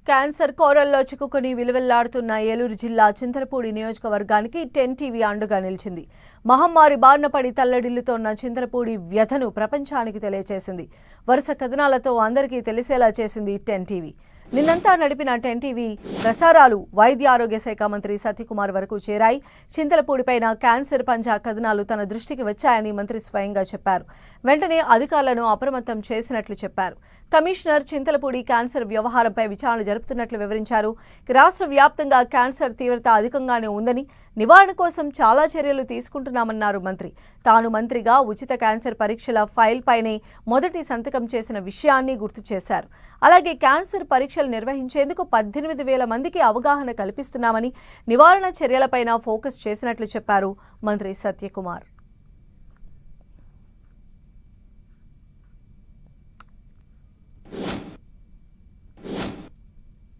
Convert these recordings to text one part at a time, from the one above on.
Cancer కోరల్లో చిక్కుకుని విలువెల్లాడుతున్న ఏలూరు జిల్లా చింతలపూడి నియోజకవర్గానికి 10 టీవీ అండగా నిలిచింది. మహమ్మారి బారిన పడి తల్లడిల్లుతోన్న చింతలపూడి వ్యధను ప్రపంచానికి తెలియజేసింది. వరుస కథనాలతో అందరికీ తెలిసేలా చేసింది 10 టీవీ. నిన్నంతా నడిపిన 10 టీవీ ప్రసారాలు వైద్య ఆరోగ్య శాఖ మంత్రి సత్యకుమార్ వరకు చేరాయి. చింతలపూడిపైన క్యాన్సర్ పంజా కథనాలు తన దృష్టికి వచ్చాయని మంత్రి స్వయంగా చెప్పారు. వెంటనే అధికారులను అప్రమత్తం చేసినట్లు చెప్పారు. కమిషనర్ చింతలపూడి క్యాన్సర్ వ్యవహారంపై విచారణ జరుపుతున్నట్లు వివరించారు. రాష్ట్ర వ్యాప్తంగా క్యాన్సర్ తీవ్రత అధికంగానే ఉందని, నివారణ కోసం చాలా చర్యలు తీసుకుంటున్నామన్నారు మంత్రి. తాను మంత్రిగా ఉచిత క్యాన్సర్ పరీక్షల ఫైల్ పైనే మొదటి సంతకం చేసిన విషయాన్ని గుర్తు చేశారు. అలాగే క్యాన్సర్ పరీక్షలు నిర్వహించేందుకు 18,000 మందికి అవగాహన కల్పిస్తున్నామని, నివారణ చర్యలపైన ఫోకస్ చేసినట్లు చెప్పారు మంత్రి సత్యకుమార్.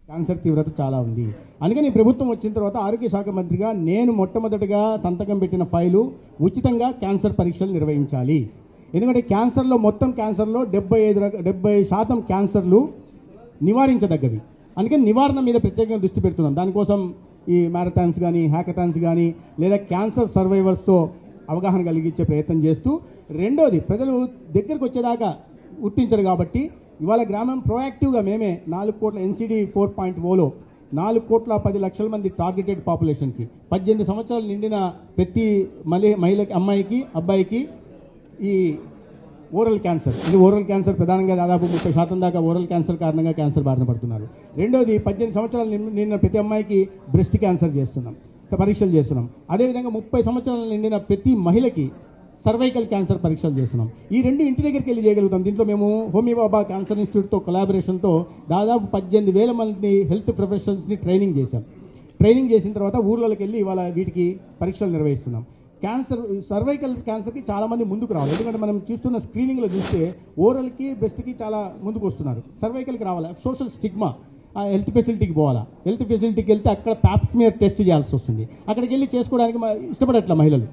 క్యాన్సర్ తీవ్రత చాలా ఉంది. అందుకని ప్రభుత్వం వచ్చిన తర్వాత ఆరోగ్య శాఖ మంత్రిగా నేను మొట్టమొదటిగా సంతకం పెట్టిన ఫైలు ఉచితంగా క్యాన్సర్ పరీక్షలు నిర్వహించాలి. ఎందుకంటే క్యాన్సర్లో మొత్తం క్యాన్సర్లో 70% క్యాన్సర్లు నివారించదగ్గవి. అందుకని నివారణ మీద ప్రత్యేకంగా దృష్టి పెడుతున్నాం. దానికోసం ఈ మ్యారథాన్స్ కానీ, హ్యాకథాన్స్ కానీ, లేదా క్యాన్సర్ సర్వైవర్స్తో అవగాహన కలిగించే ప్రయత్నం చేస్తూ, రెండోది ప్రజలు దగ్గరకు వచ్చేదాకా గుర్తించరు కాబట్టి ఇవాళ గ్రామం ప్రొయాక్టివ్గా మేమే 4 కోట్ల NCD 4.0లో 4,10,00,000 మంది టార్గెటెడ్ పాపులేషన్కి 18 సంవత్సరాలు నిండిన ప్రతి మహిళకి, అమ్మాయికి, అబ్బాయికి ఈ ఓరల్ క్యాన్సర్, ఇది ఓరల్ క్యాన్సర్ ప్రధానంగా దాదాపు 30% దాకా ఓరల్ క్యాన్సర్ కారణంగా క్యాన్సర్ బారిన పడుతున్నారు. రెండోది 18 సంవత్సరాలు నిండిన ప్రతి అమ్మాయికి బ్రెస్ట్ క్యాన్సర్ చేస్తున్నాం, పరీక్షలు చేస్తున్నాం. అదేవిధంగా 30 సంవత్సరాలు నిండిన ప్రతి మహిళకి సర్వైకల్ క్యాన్సర్ పరీక్షలు చేస్తున్నాం. ఈ రెండు ఇంటి దగ్గరికి వెళ్ళి చేయగలుగుతాం. దీంట్లో మేము హోమియోబాబా క్యాన్సర్ ఇన్స్టిట్యూట్తో కొలాబరేషన్తో దాదాపు 18,000 మంది హెల్త్ ప్రొఫెషనల్స్ని ట్రైనింగ్ చేశాం. ట్రైనింగ్ చేసిన తర్వాత ఊర్లోకి వెళ్ళి ఇవాళ వీటికి పరీక్షలు నిర్వహిస్తున్నాం. సర్వైకల్ క్యాన్సర్కి చాలామంది ముందుకు రావాలి. ఎందుకంటే మనం చూస్తున్న స్క్రీనింగ్లో చూస్తే ఓరల్కి, బ్రెస్ట్కి చాలా ముందుకు వస్తున్నారు. సర్వైకల్కి రావాలి. సోషల్ స్టిగ్మా, హెల్త్ ఫెసిలిటీకి పోవాలా. హెల్త్ ఫెసిలిటీకి వెళ్తే అక్కడ ప్యాప్స్మియర్ టెస్ట్ చేయాల్సి వస్తుంది. అక్కడికి వెళ్ళి చేసుకోవడానికి ఇష్టపడట్ల మహిళలు.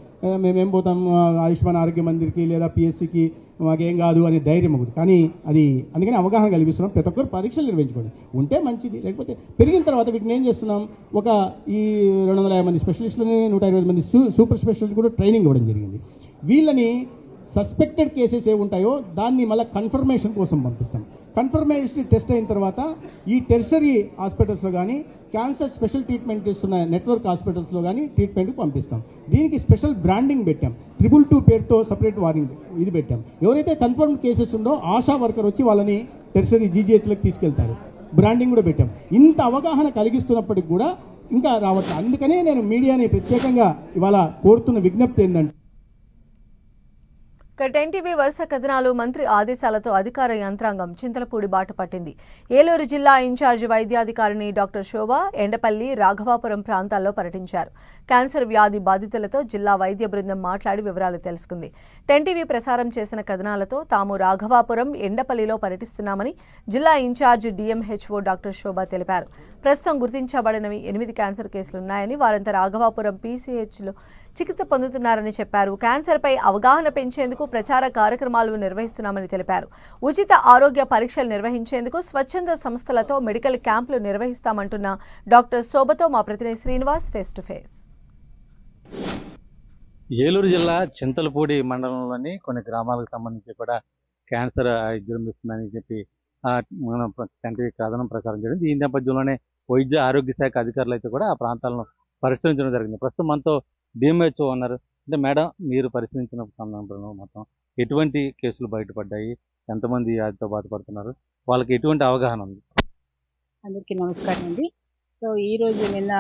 మేమేం పోతాం ఆయుష్మాన్ ఆరోగ్య మందిర్కి లేదా PSCకి, మాకేం కాదు అనే ధైర్యం ఒకటి. కానీ అది అందుకని అవగాహన కల్పిస్తున్నాం. ప్రతి ఒక్కరు పరీక్షలు నిర్వహించుకోండి, ఉంటే మంచిది. లేకపోతే పెరిగిన తర్వాత వీటిని ఏం చేస్తున్నాం, ఈ 250 మంది స్పెషలిస్టులని, 120 మంది సూపర్ స్పెషలిస్ట్ కూడా ట్రైనింగ్ ఇవ్వడం జరిగింది. వీళ్ళని సస్పెక్టెడ్ కేసెస్ ఏ ఉంటాయో దాన్ని మళ్ళీ కన్ఫర్మేషన్ కోసం పంపిస్తాం. కన్ఫర్మేషన్ టెస్ట్ అయిన తర్వాత ఈ టెర్షరీ హాస్పిటల్స్లో కానీ, క్యాన్సర్ స్పెషల్ ట్రీట్మెంట్ ఇస్తున్న నెట్వర్క్ హాస్పిటల్స్లో కానీ ట్రీట్మెంట్కి పంపిస్తాం. దీనికి స్పెషల్ బ్రాండింగ్ పెట్టాం. 222 పేరుతో సపరేట్ వార్నింగ్ ఇది పెట్టాం. ఎవరైతే కన్ఫర్మ్డ్ కేసెస్ ఉందో ఆశా వర్కర్ వచ్చి వాళ్ళని టెర్షరీ GGHలకు తీసుకెళ్తారు. బ్రాండింగ్ కూడా పెట్టాం. ఇంత అవగాహన కలిగిస్తున్నప్పటికి కూడా ఇంకా రావట్లేదు. అందుకనే నేను మీడియాని ప్రత్యేకంగా ఇవాళ కోరుతున్న విజ్ఞప్తి ఏంటంటే, 10 టీవీ వరుస కథనాలు మంత్రి ఆదేశాలతో అధికార యంత్రాంగం చింతలపూడి బాట పట్టింది. ఏలూరు జిల్లా ఇన్ఛార్జి వైద్యాధికారిని డాక్టర్ శోభ ఎండపల్లి, రాఘవాపురం ప్రాంతాల్లో పర్యటించారు. క్యాన్సర్ వ్యాధి బాధితులతో జిల్లా వైద్య బృందం మాట్లాడి వివరాలు తెలుసుకుంది. 10 టీవీ ప్రసారం చేసిన కథనాలతో తాము రాఘవాపురం, ఎండపల్లిలో పర్యటిస్తున్నామని జిల్లా ఇన్ఛార్జి DMHO డాక్టర్ శోభ తెలిపారు. ప్రస్తుతం గుర్తించబడినవి 8 క్యాన్సర్ కేసులున్నాయని, వారంతా రాఘవాపురం PCHలో చికిత్స పొందుతున్నారని చెప్పారు. క్యాన్సర్పై అవగాహన పెంచేందుకు ప్రచార కార్యక్రమాలు నిర్వహిస్తున్నామని తెలిపారు. ఉచిత ఆరోగ్య పరీక్షలు నిర్వహించేందుకు స్వచ్ఛంద సంస్థలతో మెడికల్ క్యాంపులు నిర్వహిస్తామంటున్న డాక్టర్ శోభతో మా ప్రతినిధి Srinivas face to face. Eluru జిల్లా చింతలపూడి మండలంలోని కొన్ని గ్రామాలకు సంబంధించి కూడా క్యాన్సర్ విజృంభిస్తుందని చెప్పి మన కంటి కథనం ప్రచారం జరిగింది. ఈ నేపథ్యంలోనే వైద్య ఆరోగ్య శాఖ అధికారులు అయితే కూడా ఆ ప్రాంతాలను పరిశీలించడం జరిగింది. ప్రస్తుతం మనతో DMHO ఉన్నారు. అంటే మేడం, మీరు పరిశీలించిన సందర్భంలో మొత్తం ఎటువంటి కేసులు బయటపడ్డాయి, ఎంతమంది వ్యాధితో బాధపడుతున్నారు, వాళ్ళకి ఎటువంటి అవగాహన ఉంది? అందరికీ నమస్కారం అండి. సో ఈరోజు నిన్న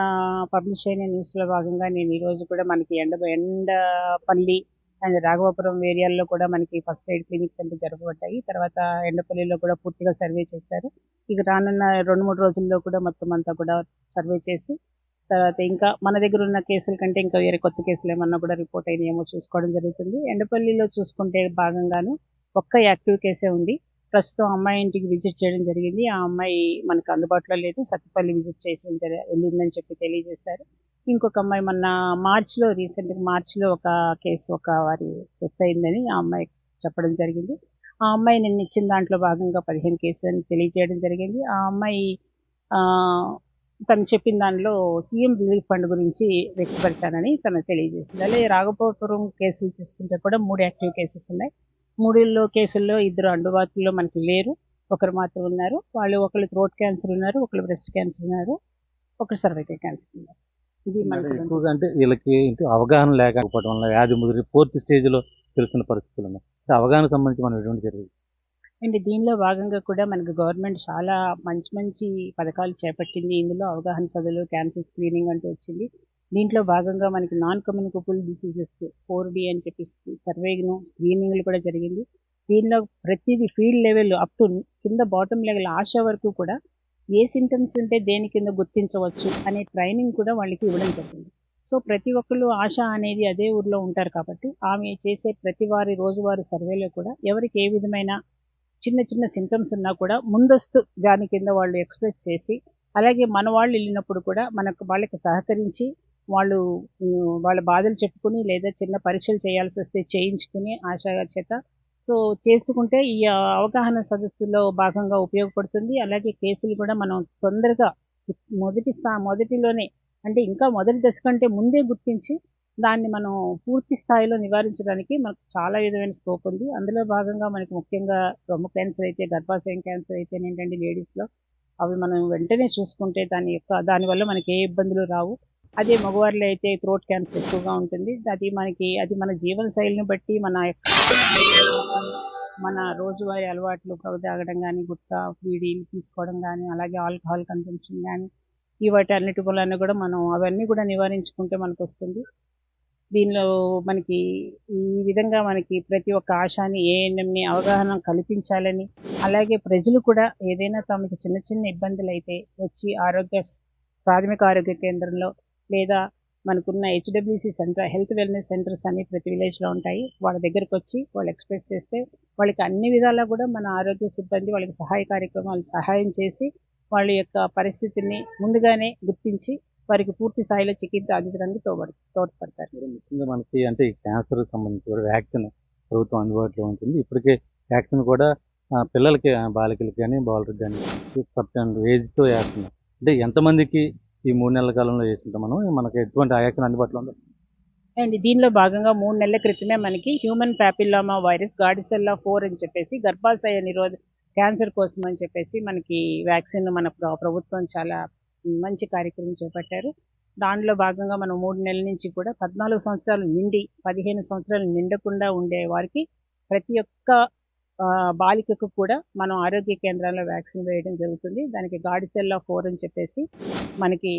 పబ్లిష్ అయిన న్యూస్లో భాగంగా నేను ఈరోజు కూడా మనకి ఎండపల్లి అండ్ రాఘవాపురం ఏరియాల్లో కూడా మనకి ఫస్ట్ ఎయిడ్ క్లినిక్స్ అంటే జరగబడ్డాయి. తర్వాత ఎండపల్లిలో కూడా పూర్తిగా సర్వే చేశారు. ఇక రానున్న 2-3 రోజుల్లో కూడా మొత్తం అంతా కూడా సర్వే చేసి, తర్వాత ఇంకా మన దగ్గర ఉన్న కేసుల కంటే ఇంకా వేరే కొత్త కేసులు ఏమన్నా కూడా రిపోర్ట్ అయినాయేమో చూసుకోవడం జరుగుతుంది. ఎండపల్లిలో చూసుకుంటే భాగంగాను ఒక్క యాక్టివ్ కేసే ఉంది. ప్రస్తుతం అమ్మాయి ఇంటికి విజిట్ చేయడం జరిగింది. ఆ అమ్మాయి మనకు అందుబాటులో లేదు, సత్తుపల్లి విజిట్ చేసి వెళ్ళిందని చెప్పి తెలియజేశారు. ఇంకొక అమ్మాయి మొన్న రీసెంట్గా మార్చిలో ఒక కేసు వారి డెత్ అయిందని ఆ అమ్మాయి చెప్పడం జరిగింది. ఆ అమ్మాయి నిన్న ఇచ్చిన దాంట్లో భాగంగా 15 కేసులు అని తెలియజేయడం జరిగింది. ఆ అమ్మాయి తను చెప్పిన దానిలో సీఎం రిలీఫ్ ఫండ్ గురించి వ్యక్తపరిచానని తను తెలియజేసింది. అలాగే రాఘవాపురం కేసులు చూసుకుంటే కూడా 3 యాక్టివ్ కేసెస్ ఉన్నాయి. 3 కేసుల్లో 2 అందుబాటులో మనకి లేరు, ఒకరు మాత్రం ఉన్నారు. ఒకళ్ళు థ్రోట్ క్యాన్సర్ ఉన్నారు, ఒకళ్ళు బ్రెస్ట్ క్యాన్సర్ ఉన్నారు, ఒకరు సర్వైకల్ క్యాన్సర్ ఉన్నారు. ఇది మనకి ఎక్కువగా అంటే వీళ్ళకి అవగాహన లేకపోవడం వల్ల వ్యాధి ముదిరి 4th స్టేజ్లో తెలుస్తున్న పరిస్థితులు ఉన్నాయి. అవగాహన సంబంధించి మనం ఎటువంటి చర్యలు? అండ్ దీనిలో భాగంగా కూడా మనకు గవర్నమెంట్ చాలా మంచి పథకాలు చేపట్టింది. ఇందులో అవగాహన సభలు, క్యాన్సర్ స్క్రీనింగ్ అంటూ వచ్చింది. దీంట్లో భాగంగా మనకి నాన్ కమ్యూనికబుల్ డిసీజెస్ 4D అని చెప్పి సర్వేను స్క్రీనింగ్లు కూడా జరిగింది. దీనిలో ప్రతిదీ ఫీల్డ్ లెవెల్ అప్ టు కింద బాటమ్ లెవెల్ ఆశా వరకు కూడా ఏ సింటమ్స్ ఉంటే దేని కింద గుర్తించవచ్చు అనే ట్రైనింగ్ కూడా వాళ్ళకి ఇవ్వడం జరిగింది. సో ప్రతి ఒక్కళ్ళు ఆశ అనేది అదే ఊర్లో ఉంటారు కాబట్టి ఆమె చేసే రోజువారీ సర్వేలో కూడా ఎవరికి ఏ విధమైన చిన్న సింటమ్స్ ఉన్నా కూడా ముందస్తు దాని కింద వాళ్ళు ఎక్స్ప్రెస్ చేసి, అలాగే మన వాళ్ళు వెళ్ళినప్పుడు కూడా వాళ్ళకి సహకరించి వాళ్ళ బాధలు చెప్పుకుని లేదా చిన్న పరీక్షలు చేయాల్సి వస్తే చేయించుకుని ఆశా చేత సో చేసుకుంటే ఈ అవగాహన సదస్సులో భాగంగా ఉపయోగపడుతుంది. అలాగే కేసులు కూడా మనం తొందరగా మొదటిలోనే అంటే ఇంకా మొదటి దశ కంటే ముందే గుర్తించి దాన్ని మనం పూర్తి స్థాయిలో నివారించడానికి మనకు చాలా విధమైన స్కోప్ ఉంది. అందులో భాగంగా మనకి ముఖ్యంగా రొమ్ము క్యాన్సర్ అయితే, గర్భాశయం క్యాన్సర్ అయితే ఏంటంటే లేడీస్లో అవి మనం వెంటనే చూసుకుంటే దానివల్ల మనకి ఏ ఇబ్బందులు రావు. అదే మగవారిలో అయితే థ్రోట్ క్యాన్సర్ ఎక్కువగా ఉంటుంది. అది మన జీవన శైలిని బట్టి మన రోజువారీ అలవాట్లు తాగడం కానీ, గుట్కా బీడీలు తీసుకోవడం కానీ, అలాగే ఆల్కహాల్ కన్సంప్షన్ కానీ వాటి అన్నిటి వలన కూడా మనం అవన్నీ కూడా నివారించుకుంటే మనకు వస్తుంది. దీనిలో మనకి ఈ విధంగా మనకి ప్రతి ఒక్క ఆశాని ఏఎన్ఎంని అవగాహన కల్పించాలని, అలాగే ప్రజలు కూడా ఏదైనా తమకి చిన్న ఇబ్బందులు అయితే వచ్చి ప్రాథమిక ఆరోగ్య కేంద్రంలో లేదా మనకున్న HWC centre, health wellness centres అన్ని ప్రతి విలేజ్లో ఉంటాయి. వాళ్ళ దగ్గరకు వచ్చి వాళ్ళు ఎక్స్ప్రెస్ చేస్తే వాళ్ళకి అన్ని విధాలా కూడా మన ఆరోగ్య సిబ్బంది వాళ్ళకి సహాయ కార్యక్రమాలు సహాయం చేసి వాళ్ళ యొక్క పరిస్థితిని ముందుగానే గుర్తించి వారికి పూర్తి స్థాయిలో చికిత్స అందించడానికి తోడ్పడతారు. ముఖ్యంగా మనకి అంటే ఈ క్యాన్సర్ సంబంధించి కూడా వ్యాక్సిన్ ప్రభుత్వం అందుబాటులో ఉంటుంది. ఇప్పటికే వ్యాక్సిన్ కూడా పిల్లలకి, బాలికలకి కానీ బాలురికి కానీ సర్టెన్ ఏజ్తో వేస్తున్నాం. అంటే ఎంతమందికి ఈ 3 నెలల కాలంలో వేస్తుంటాం మనకి ఎటువంటి వ్యాక్సిన్ అందుబాటులో ఉంది? అండ్ దీనిలో భాగంగా 3 నెలల క్రితమే మనకి హ్యూమన్ ప్యాపిల్లోమా వైరస్ గార్డిసెల్లా 4 అని చెప్పేసి గర్భాశయ క్యాన్సర్ కోసం అని చెప్పేసి మనకి వ్యాక్సిన్ మన ప్రభుత్వం చాలా మంచి కార్యక్రమం చేపట్టారు. దానిలో భాగంగా మనం 3 నెలల నుంచి కూడా 14 సంవత్సరాలు నిండి 15 సంవత్సరాలు నిండకుండా ఉండే వారికి ప్రతి ఒక్క బాలికకు కూడా మనం ఆరోగ్య కేంద్రాల్లో వ్యాక్సిన్ వేయడం జరుగుతుంది. దానికి గార్డిసెల్లా 4 అని చెప్పేసి మనకి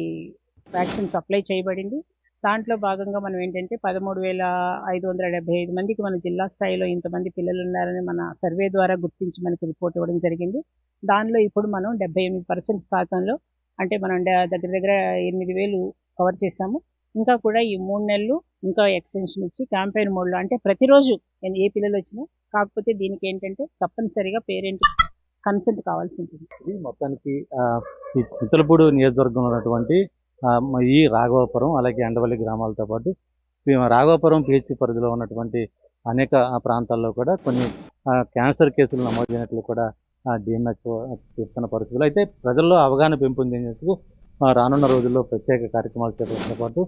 వ్యాక్సిన్ సప్లై చేయబడింది. దాంట్లో భాగంగా మనం ఏంటంటే 13,575 మందికి మన జిల్లా స్థాయిలో ఇంతమంది పిల్లలు ఉన్నారని మన సర్వే ద్వారా గుర్తించి మనకి రిపోర్ట్ ఇవ్వడం జరిగింది. దానిలో ఇప్పుడు మనం 78% శాతంలో అంటే మనం దగ్గర 8,000 కవర్ చేశాము. ఇంకా కూడా ఈ 3 నెలలు ఇంకా ఎక్స్టెన్షన్ ఇచ్చి క్యాంపెయిన్ మోడ్లో అంటే ప్రతిరోజు ఏ పిల్లలు వచ్చినా, కాకపోతే దీనికి ఏంటంటే తప్పనిసరిగా పేరెంట్ కన్సెంట్ కావాల్సి ఉంటుంది. మొత్తానికి ఈ చింతలపూడి నియోజకవర్గంలో ఉన్నటువంటి ఈ రాఘవాపురం అలాగే ఎండవల్లి గ్రామాలతో పాటు రాఘవాపురం PHC పరిధిలో ఉన్నటువంటి అనేక ప్రాంతాల్లో కూడా కొన్ని క్యాన్సర్ కేసులు నమోదైనట్లు కూడా DMH చెప్తున్న పరిస్థితులు. అయితే ప్రజల్లో అవగాహన పెంపొందించేందుకు రానున్న రోజుల్లో ప్రత్యేక కార్యక్రమాలు చేపట్టడంతో పాటు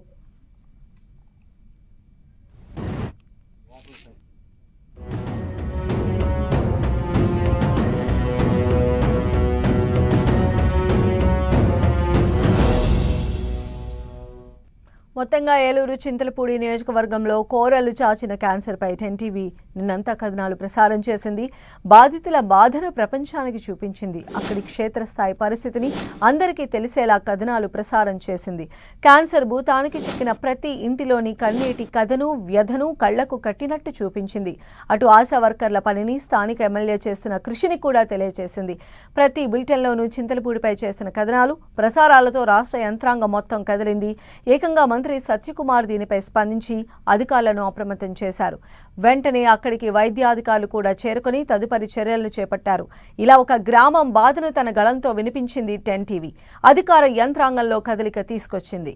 మొత్తంగా ఏలూరు చింతలపూడి నియోజకవర్గంలో కోరలు చాచిన క్యాన్సర్పై 10 టీవీ నిన్నంతా కథనాలు ప్రసారం చేసింది. బాధితుల బాధను ప్రపంచానికి చూపించింది. అక్కడి క్షేత్రస్థాయి పరిస్థితిని అందరికీ తెలిసేలా కథనాలు ప్రసారం చేసింది. క్యాన్సర్ భూతానికి చిక్కిన ప్రతి ఇంటిలోని కన్నీటి కథను, వ్యధను కళ్లకు కట్టినట్టు చూపించింది. అటు ఆశా వర్కర్ల పనిని, స్థానిక ఎమ్మెల్యే చేస్తున్న కృషిని కూడా తెలియజేసింది. ప్రతి బులెటిన్లోనూ చింతలపూడిపై చేసిన కథనాలు, ప్రసారాలతో రాష్ట్ర యంత్రాంగం మొత్తం కదిలింది. ఏకంగా మంత్రి సత్యకుమార్ దీనిపై స్పందించి అధికారులను అప్రమత్తం చేశారు. వెంటనే అక్కడికి వైద్యాధికారులు కూడా చేరుకొని తదుపరి చర్యలను చేపట్టారు. ఇలా ఒక గ్రామం బాధను తన గళంతో వినిపించింది 10 టీవీ. అధికార యంత్రాంగంలో కదలిక తీసుకొచ్చింది.